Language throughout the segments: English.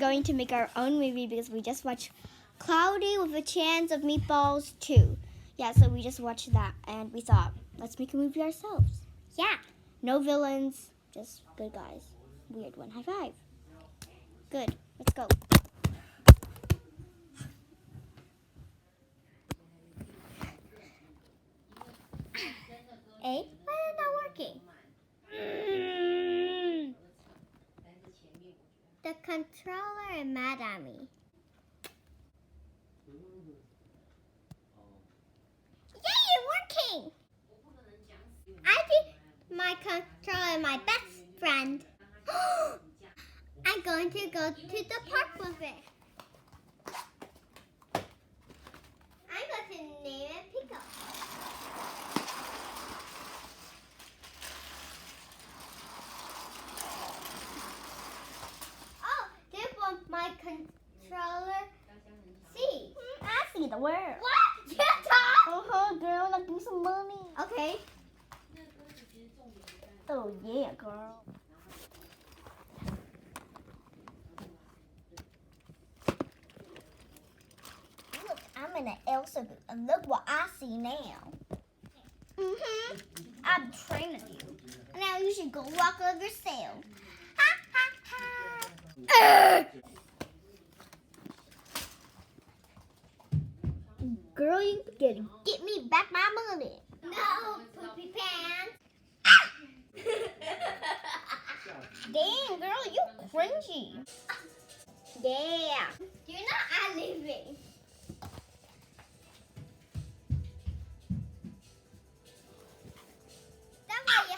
going to make our own movie because we just watched Cloudy with a Chance of Meatballs 2. Yeah, so we just watched that and we thought, let's make a movie ourselves. Yeah. No villains, just good guys. Weird one. High five. Good. Let's go. Why is it not working? The controller is mad at me. Yay, it's working! I think my controller is my best friend. I'm going to go to the park with it. I'm going to name it Pico. Oh, this was my controller. See? I see the word. What? You talk? Girl, like give me some money. Okay. Oh yeah, girl. Look, I'm in an Elsa booth, and look what I see now. I'm training you. Now you should go walk over yourself. Ha ha ha. Girl, you better get me back my money. No, poopy pants. Damn, girl, you cringy. Yeah. You're not leaving. That's why you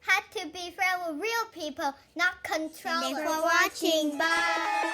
had to be friends with real people, not controllers. Thanks for watching. Bye.